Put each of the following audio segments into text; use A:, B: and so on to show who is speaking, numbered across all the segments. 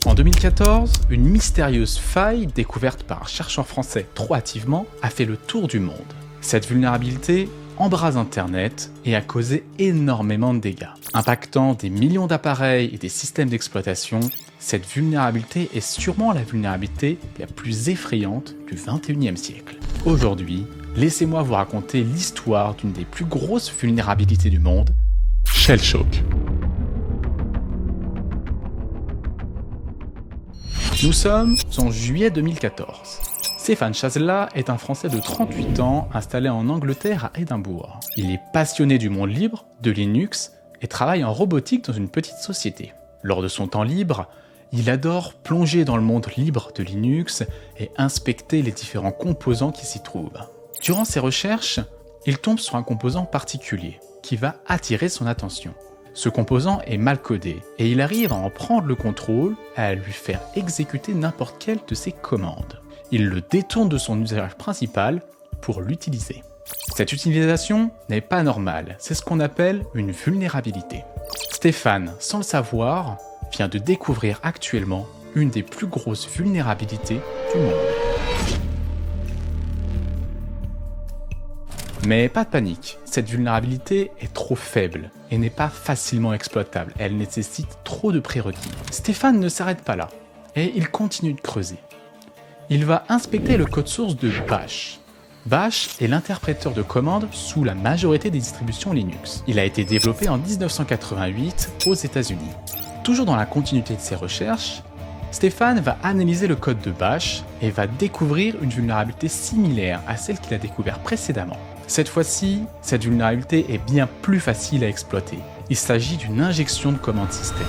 A: En 2014, une mystérieuse faille découverte par un chercheur français trop hâtivement a fait le tour du monde. Cette vulnérabilité embrase Internet et a causé énormément de dégâts. Impactant des millions d'appareils et des systèmes d'exploitation, cette vulnérabilité est sûrement la vulnérabilité la plus effrayante du XXIe siècle. Aujourd'hui, laissez-moi vous raconter l'histoire d'une des plus grosses vulnérabilités du monde, Shellshock. Nous sommes en juillet 2014. Stéphane Chazela est un Français de 38 ans installé en Angleterre à Édimbourg. Il est passionné du monde libre, de Linux, et travaille en robotique dans une petite société. Lors de son temps libre, il adore plonger dans le monde libre de Linux et inspecter les différents composants qui s'y trouvent. Durant ses recherches, il tombe sur un composant particulier qui va attirer son attention. Ce composant est mal codé et il arrive à en prendre le contrôle et à lui faire exécuter n'importe quelle de ses commandes. Il le détourne de son usage principal pour l'utiliser. Cette utilisation n'est pas normale, c'est ce qu'on appelle une vulnérabilité. Stéphane, sans le savoir, vient de découvrir actuellement une des plus grosses vulnérabilités du monde. Mais pas de panique, cette vulnérabilité est trop faible et n'est pas facilement exploitable, elle nécessite trop de prérequis. Stéphane ne s'arrête pas là, et il continue de creuser. Il va inspecter le code source de Bash. Bash est l'interpréteur de commandes sous la majorité des distributions Linux. Il a été développé en 1988 aux États-Unis. Toujours dans la continuité de ses recherches, Stéphane va analyser le code de Bash et va découvrir une vulnérabilité similaire à celle qu'il a découverte précédemment. Cette fois-ci, cette vulnérabilité est bien plus facile à exploiter. Il s'agit d'une injection de commande système.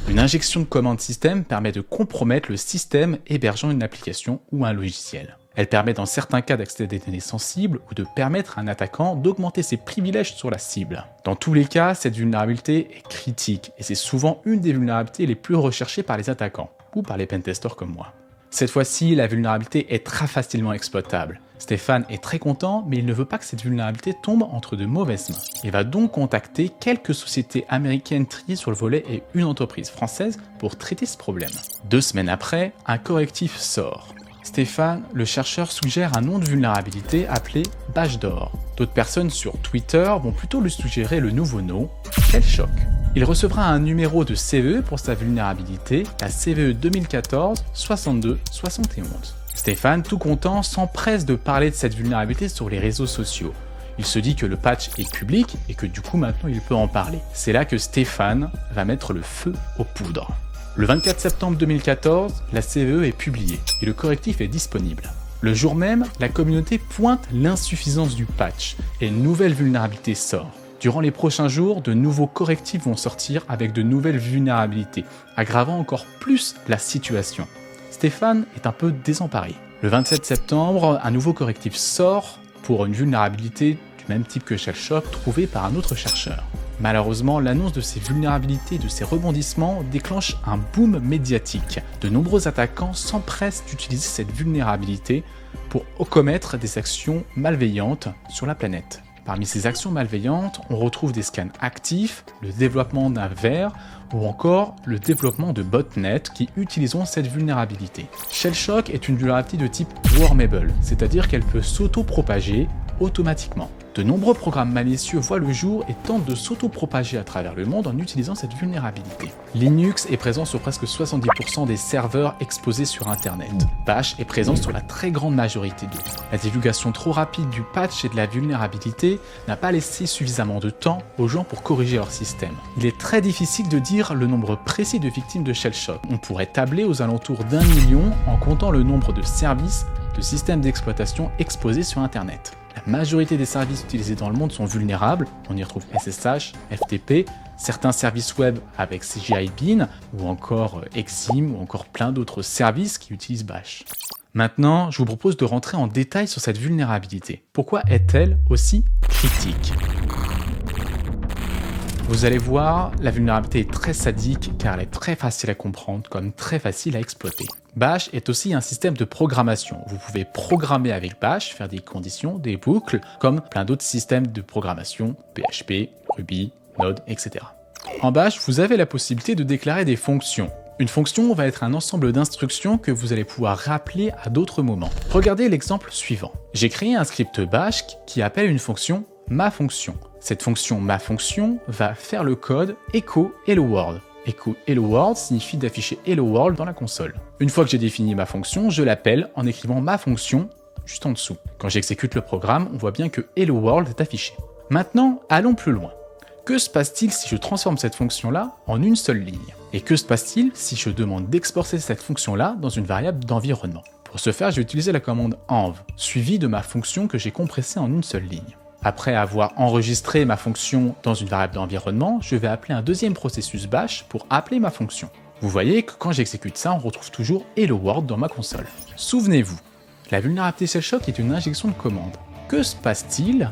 A: Une injection de commande système permet de compromettre le système hébergeant une application ou un logiciel. Elle permet dans certains cas d'accéder à des données sensibles ou de permettre à un attaquant d'augmenter ses privilèges sur la cible. Dans tous les cas, cette vulnérabilité est critique et c'est souvent une des vulnérabilités les plus recherchées par les attaquants ou par les pentesters comme moi. Cette fois-ci, la vulnérabilité est très facilement exploitable. Stéphane est très content, mais il ne veut pas que cette vulnérabilité tombe entre de mauvaises mains. Il va donc contacter quelques sociétés américaines triées sur le volet et une entreprise française pour traiter ce problème. 2 semaines après, un correctif sort. Stéphane, le chercheur, suggère un nom de vulnérabilité appelé Bashdor. D'autres personnes sur Twitter vont plutôt lui suggérer le nouveau nom, Shellshock. Il recevra un numéro de CVE pour sa vulnérabilité, la CVE 2014-62-71. Stéphane, tout content, s'empresse de parler de cette vulnérabilité sur les réseaux sociaux. Il se dit que le patch est public et que du coup maintenant il peut en parler. C'est là que Stéphane va mettre le feu aux poudres. Le 24 septembre 2014, la CVE est publiée et le correctif est disponible. Le jour même, la communauté pointe l'insuffisance du patch et une nouvelle vulnérabilité sort. Durant les prochains jours, de nouveaux correctifs vont sortir avec de nouvelles vulnérabilités, aggravant encore plus la situation. Stéphane est un peu désemparé. Le 27 septembre, un nouveau correctif sort pour une vulnérabilité du même type que Shellshock trouvée par un autre chercheur. Malheureusement, l'annonce de ces vulnérabilités et de ces rebondissements déclenche un boom médiatique. De nombreux attaquants s'empressent d'utiliser cette vulnérabilité pour commettre des actions malveillantes sur la planète. Parmi ces actions malveillantes, on retrouve des scans actifs, le développement d'un vers ou encore le développement de botnets qui utiliseront cette vulnérabilité. Shellshock est une vulnérabilité de type wormable, c'est-à-dire qu'elle peut s'auto-propager automatiquement. De nombreux programmes malicieux voient le jour et tentent de s'auto-propager à travers le monde en utilisant cette vulnérabilité. Linux est présent sur presque 70% des serveurs exposés sur Internet. Bash est présent sur la très grande majorité d'autres. La divulgation trop rapide du patch et de la vulnérabilité n'a pas laissé suffisamment de temps aux gens pour corriger leur système. Il est très difficile de dire le nombre précis de victimes de Shellshock. On pourrait tabler aux alentours d'1 million en comptant le nombre de services de systèmes d'exploitation exposés sur Internet. La majorité des services utilisés dans le monde sont vulnérables, on y retrouve SSH, FTP, certains services web avec CGI Bean, ou encore Exim, ou encore plein d'autres services qui utilisent Bash. Maintenant, je vous propose de rentrer en détail sur cette vulnérabilité. Pourquoi est-elle aussi critique ? Vous allez voir, la vulnérabilité est très sadique car elle est très facile à comprendre comme très facile à exploiter. Bash est aussi un système de programmation. Vous pouvez programmer avec Bash, faire des conditions, des boucles, comme plein d'autres systèmes de programmation, PHP, Ruby, Node, etc. En Bash, vous avez la possibilité de déclarer des fonctions. Une fonction va être un ensemble d'instructions que vous allez pouvoir rappeler à d'autres moments. Regardez l'exemple suivant. J'ai créé un script Bash qui appelle une fonction maFonction. Cette fonction maFonction va faire le code echo hello world. Echo hello world signifie d'afficher hello world dans la console. Une fois que j'ai défini ma fonction, je l'appelle en écrivant maFonction juste en dessous. Quand j'exécute le programme, on voit bien que hello world est affiché. Maintenant, allons plus loin. Que se passe-t-il si je transforme cette fonction-là en une seule ligne? Et que se passe-t-il si je demande d'exporter cette fonction-là dans une variable d'environnement? Pour ce faire, je vais utiliser la commande env, suivie de ma fonction que j'ai compressée en une seule ligne. Après avoir enregistré ma fonction dans une variable d'environnement, je vais appeler un deuxième processus bash pour appeler ma fonction. Vous voyez que quand j'exécute ça, on retrouve toujours hello world dans ma console. Souvenez-vous, la vulnérabilité shellshock est une injection de commande. Que se passe-t-il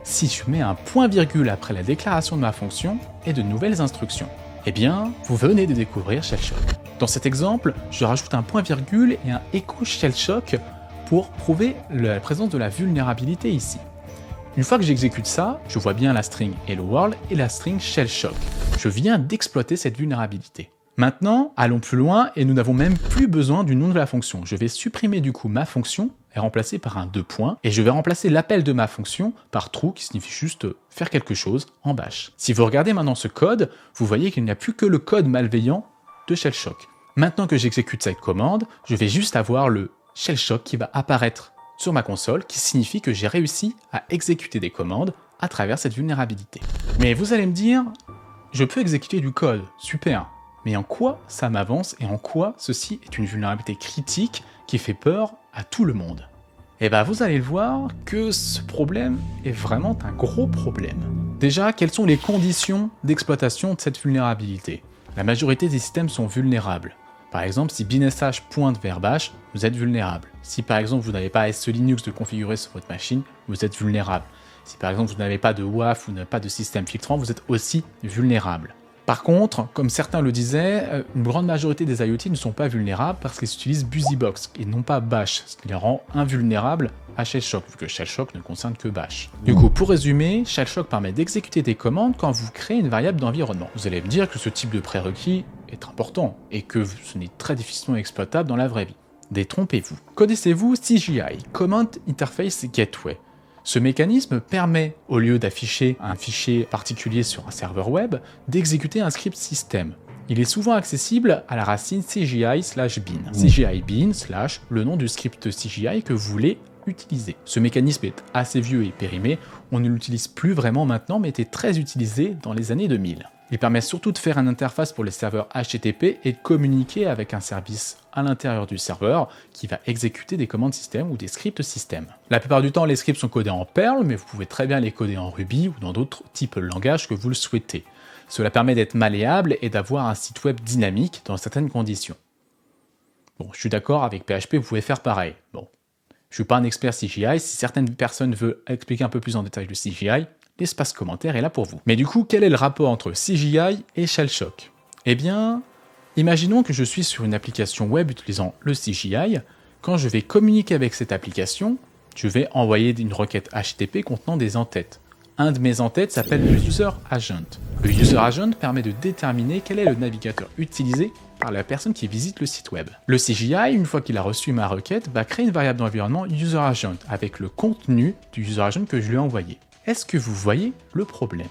A: si je mets un point-virgule après la déclaration de ma fonction et de nouvelles instructions? Eh bien, vous venez de découvrir shellshock. Dans cet exemple, je rajoute un point-virgule et un echo shellshock pour prouver la présence de la vulnérabilité ici. Une fois que j'exécute ça, je vois bien la string hello world et la string shellshock. Je viens d'exploiter cette vulnérabilité. Maintenant, allons plus loin et nous n'avons même plus besoin du nom de la fonction. Je vais supprimer du coup ma fonction et remplacer par un 2 points, et je vais remplacer l'appel de ma fonction par true qui signifie juste faire quelque chose en bash. Si vous regardez maintenant ce code, vous voyez qu'il n'y a plus que le code malveillant de shellshock. Maintenant que j'exécute cette commande, je vais juste avoir le shellshock qui va apparaître sur ma console, qui signifie que j'ai réussi à exécuter des commandes à travers cette vulnérabilité. Mais vous allez me dire, je peux exécuter du code, super. Mais en quoi ça m'avance et en quoi ceci est une vulnérabilité critique qui fait peur à tout le monde? Et bien vous allez le voir que ce problème est vraiment un gros problème. Déjà, quelles sont les conditions d'exploitation de cette vulnérabilité? La majorité des systèmes sont vulnérables. Par exemple, si binsh pointe vers bash, vous êtes vulnérable. Si par exemple vous n'avez pas SE Linux de configurer sur votre machine, vous êtes vulnérable. Si par exemple vous n'avez pas de WAF ou n'avez pas de système filtrant, vous êtes aussi vulnérable. Par contre, comme certains le disaient, une grande majorité des IoT ne sont pas vulnérables parce qu'ils utilisent BusyBox et non pas Bash, ce qui les rend invulnérables à shellshock, vu que shellshock ne concerne que Bash. Du coup, pour résumer, shellshock permet d'exécuter des commandes quand vous créez une variable d'environnement. Vous allez me dire que ce type de prérequis est important et que ce n'est très difficilement exploitable dans la vraie vie. Détrompez-vous. Connaissez-vous CGI, Command Interface Gateway? Ce mécanisme permet, au lieu d'afficher un fichier particulier sur un serveur web, d'exécuter un script système. Il est souvent accessible à la racine CGI/bin. CGI bin / le nom du script CGI que vous voulez utiliser. Ce mécanisme est assez vieux et périmé, on ne l'utilise plus vraiment maintenant, mais était très utilisé dans les années 2000. Il permet surtout de faire une interface pour les serveurs HTTP et de communiquer avec un service à l'intérieur du serveur qui va exécuter des commandes système ou des scripts système. La plupart du temps, les scripts sont codés en Perl, mais vous pouvez très bien les coder en Ruby ou dans d'autres types de langages que vous le souhaitez. Cela permet d'être malléable et d'avoir un site web dynamique dans certaines conditions. Bon, je suis d'accord, avec PHP, vous pouvez faire pareil. Bon, je suis pas un expert CGI, si certaines personnes veulent expliquer un peu plus en détail le CGI, l'espace commentaire est là pour vous. Mais du coup, quel est le rapport entre CGI et shellshock? Eh bien, imaginons que je suis sur une application web utilisant le CGI. Quand je vais communiquer avec cette application, je vais envoyer une requête HTTP contenant des entêtes. Un de mes entêtes s'appelle le User Agent. Le User Agent permet de déterminer quel est le navigateur utilisé par la personne qui visite le site web. Le CGI, une fois qu'il a reçu ma requête, va créer une variable d'environnement User Agent avec le contenu du User Agent que je lui ai envoyé. Est-ce que vous voyez le problème?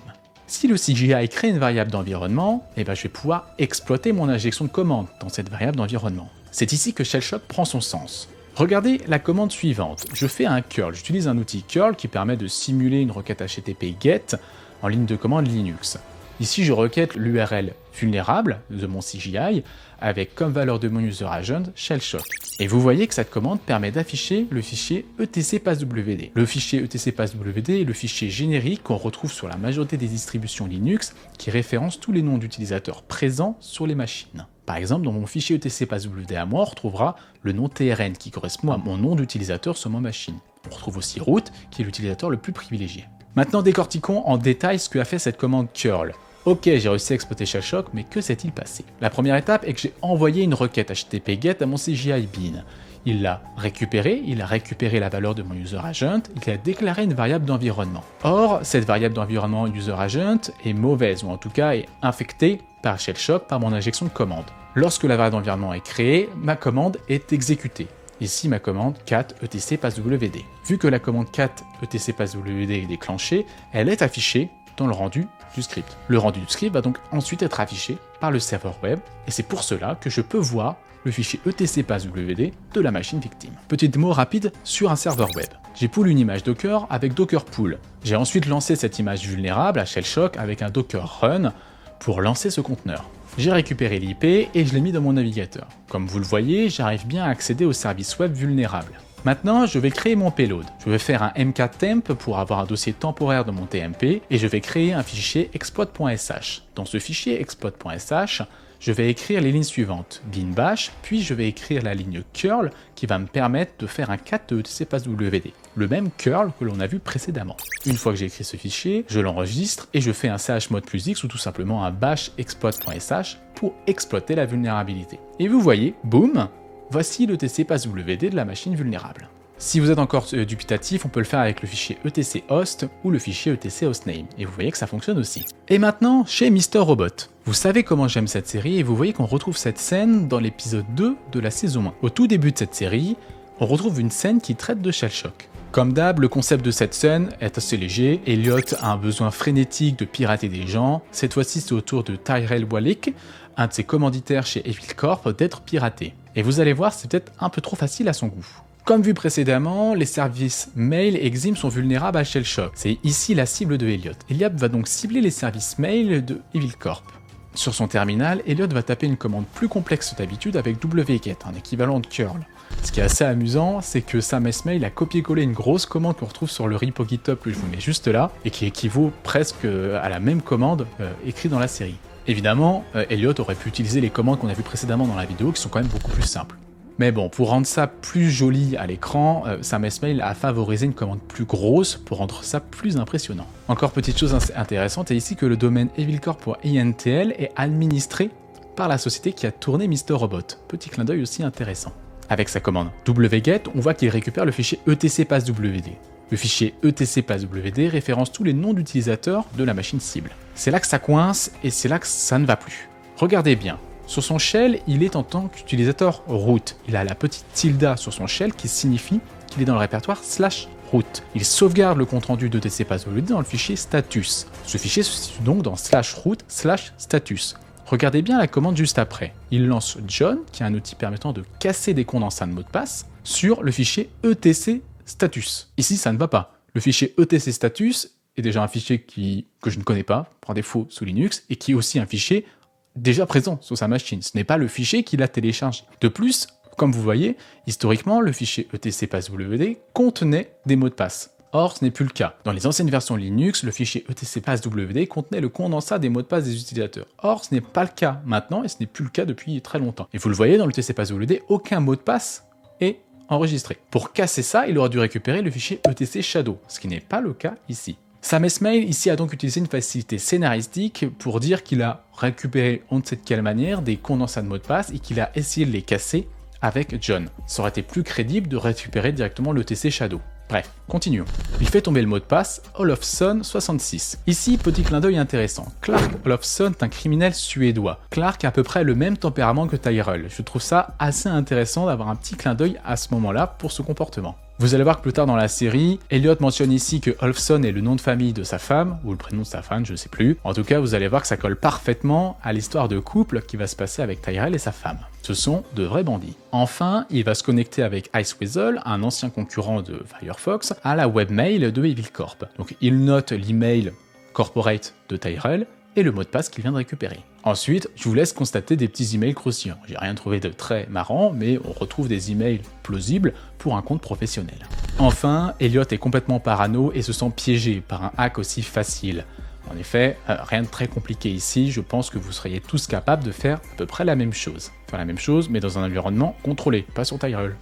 A: Si le CGI crée une variable d'environnement, je vais pouvoir exploiter mon injection de commande dans cette variable d'environnement. C'est ici que shellshock prend son sens. Regardez la commande suivante. Je fais un curl. J'utilise un outil curl qui permet de simuler une requête HTTP GET en ligne de commande Linux. Ici, je requête l'URL vulnérable de mon CGI avec comme valeur de mon user agent shellshock. Et vous voyez que cette commande permet d'afficher le fichier etc_passwd. Le fichier etc_passwd est le fichier générique qu'on retrouve sur la majorité des distributions Linux qui référence tous les noms d'utilisateurs présents sur les machines. Par exemple, dans mon fichier etc_passwd à moi, on retrouvera le nom TRN qui correspond à mon nom d'utilisateur sur ma machine. On retrouve aussi root qui est l'utilisateur le plus privilégié. Maintenant, décortiquons en détail ce que a fait cette commande curl. Ok, j'ai réussi à exploiter Shellshock, mais que s'est-il passé? La première étape est que j'ai envoyé une requête HTTP GET à mon CGI Bean. Il l'a récupéré, il a récupéré la valeur de mon user agent, il a déclaré une variable d'environnement. Or, cette variable d'environnement user agent est mauvaise, ou en tout cas est infectée par Shellshock par mon injection de commande. Lorsque la variable d'environnement est créée, ma commande est exécutée. Ici, ma commande cat etc passwd. Vu que la commande cat etc passwd est déclenchée, elle est affichée dans le rendu du script. Le rendu du script va donc ensuite être affiché par le serveur web, et c'est pour cela que je peux voir le fichier etc passwd de la machine victime. Petit démo rapide sur un serveur web. J'ai pool une image Docker avec Docker Pool. J'ai ensuite lancé cette image vulnérable à Shellshock avec un Docker Run pour lancer ce conteneur. J'ai récupéré l'IP et je l'ai mis dans mon navigateur. Comme vous le voyez, j'arrive bien à accéder au service web vulnérable. Maintenant, je vais créer mon payload. Je vais faire un mktemp pour avoir un dossier temporaire de mon TMP et je vais créer un fichier exploit.sh. Dans ce fichier exploit.sh, je vais écrire les lignes suivantes, bin bash, puis je vais écrire la ligne curl qui va me permettre de faire un cat etc passwd, le même curl que l'on a vu précédemment. Une fois que j'ai écrit ce fichier, je l'enregistre et je fais un chmod plus x ou tout simplement un bash exploit.sh pour exploiter la vulnérabilité. Et vous voyez, boum, voici le etc passwd de la machine vulnérable. Si vous êtes encore dubitatif, on peut le faire avec le fichier etc host ou le fichier etc hostname, et vous voyez que ça fonctionne aussi. Et maintenant, chez Mr. Robot. Vous savez comment j'aime cette série, et vous voyez qu'on retrouve cette scène dans l'épisode 2 de la saison 1. Au tout début de cette série, on retrouve une scène qui traite de Shellshock. Comme d'hab, le concept de cette scène est assez léger. Elliot a un besoin frénétique de pirater des gens. Cette fois-ci, c'est au tour de Tyrell Walick, un de ses commanditaires chez Evil Corp, d'être piraté. Et vous allez voir, c'est peut-être un peu trop facile à son goût. Comme vu précédemment, les services mail et Exim sont vulnérables à Shellshock. C'est ici la cible de Elliot. Elliot va donc cibler les services mail de Evil Corp. Sur son terminal, Elliot va taper une commande plus complexe d'habitude avec wget, un équivalent de curl. Ce qui est assez amusant, c'est que Sam Esmail a copié-collé une grosse commande qu'on retrouve sur le repo GitHub que je vous mets juste là, et qui équivaut presque à la même commande écrite dans la série. Évidemment, Elliot aurait pu utiliser les commandes qu'on a vues précédemment dans la vidéo, qui sont quand même beaucoup plus simples. Mais bon, pour rendre ça plus joli à l'écran, Sam Esmail a favorisé une commande plus grosse pour rendre ça plus impressionnant. Encore petite chose intéressante, est ici que le domaine evilcorp.intl est administré par la société qui a tourné Mr. Robot. Petit clin d'œil aussi intéressant. Avec sa commande wget, on voit qu'il récupère le fichier etc passwd. Le fichier etc passwd référence tous les noms d'utilisateurs de la machine cible. C'est là que ça coince et c'est là que ça ne va plus. Regardez bien. Sur son shell, il est en tant qu'utilisateur root. Il a la petite tilde sur son shell qui signifie qu'il est dans le répertoire /root. Il sauvegarde le compte-rendu de etc passwd dans le fichier status. Ce fichier se situe donc dans /root/status. Regardez bien la commande juste après. Il lance John, qui est un outil permettant de casser des condensats de mots de passe, sur le fichier etc status. Ici, ça ne va pas. Le fichier etc status est déjà un fichier que je ne connais pas, par défaut sous Linux, et qui est aussi un fichier déjà présent sur sa machine. Ce n'est pas le fichier qu'il a téléchargé. De plus, comme vous voyez, historiquement, le fichier etc passwd contenait des mots de passe. Or, ce n'est plus le cas. Dans les anciennes versions Linux, le fichier etc passwd contenait le condensat des mots de passe des utilisateurs. Or, ce n'est pas le cas maintenant, et ce n'est plus le cas depuis très longtemps. Et vous le voyez, dans le etc passwd, aucun mot de passe est enregistré. Pour casser ça, il aurait dû récupérer le fichier etc shadow, ce qui n'est pas le cas ici. Sam Esmail ici a donc utilisé une facilité scénaristique pour dire qu'il a récupéré on ne sait de quelle manière des condensats de mots de passe et qu'il a essayé de les casser avec John. Ça aurait été plus crédible de récupérer directement le TC Shadow. Bref, continuons. Il fait tomber le mot de passe Olofsson66. Ici, petit clin d'œil intéressant. Clark Olofsson est un criminel suédois. Clark a à peu près le même tempérament que Tyrell. Je trouve ça assez intéressant d'avoir un petit clin d'œil à ce moment-là pour ce comportement. Vous allez voir que plus tard dans la série, Elliot mentionne ici que Olofsson est le nom de famille de sa femme, ou le prénom de sa femme, je ne sais plus. En tout cas, vous allez voir que ça colle parfaitement à l'histoire de couple qui va se passer avec Tyrell et sa femme. Ce sont de vrais bandits. Enfin, il va se connecter avec Iceweasel, un ancien concurrent de Firefox, à la webmail de Evil Corp. Donc il note l'email corporate de Tyrell et le mot de passe qu'il vient de récupérer. Ensuite, je vous laisse constater des petits emails croustillants. J'ai rien trouvé de très marrant, mais on retrouve des emails plausibles pour un compte professionnel. Enfin, Elliot est complètement parano et se sent piégé par un hack aussi facile. En effet, rien de très compliqué ici, je pense que vous seriez tous capables de faire à peu près la même chose. Faire la même chose, mais dans un environnement contrôlé, pas sur Tyrell.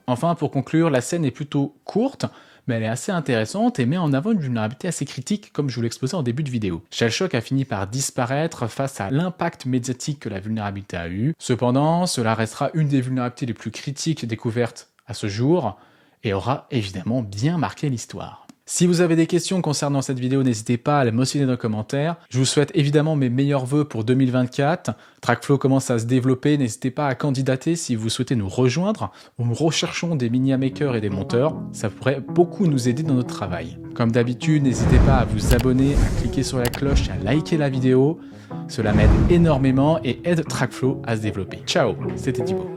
A: Enfin, pour conclure, la scène est plutôt courte, mais elle est assez intéressante et met en avant une vulnérabilité assez critique comme je vous l'exposais en début de vidéo. Shellshock a fini par disparaître face à l'impact médiatique que la vulnérabilité a eu. Cependant, cela restera une des vulnérabilités les plus critiques découvertes à ce jour et aura évidemment bien marqué l'histoire. Si vous avez des questions concernant cette vidéo, n'hésitez pas à les mentionner dans les commentaires. Je vous souhaite évidemment mes meilleurs vœux pour 2024. TrackFlow commence à se développer, n'hésitez pas à candidater si vous souhaitez nous rejoindre. Nous recherchons des mini-makers et des monteurs, ça pourrait beaucoup nous aider dans notre travail. Comme d'habitude, n'hésitez pas à vous abonner, à cliquer sur la cloche et à liker la vidéo. Cela m'aide énormément et aide TrackFlow à se développer. Ciao, c'était Thibaut.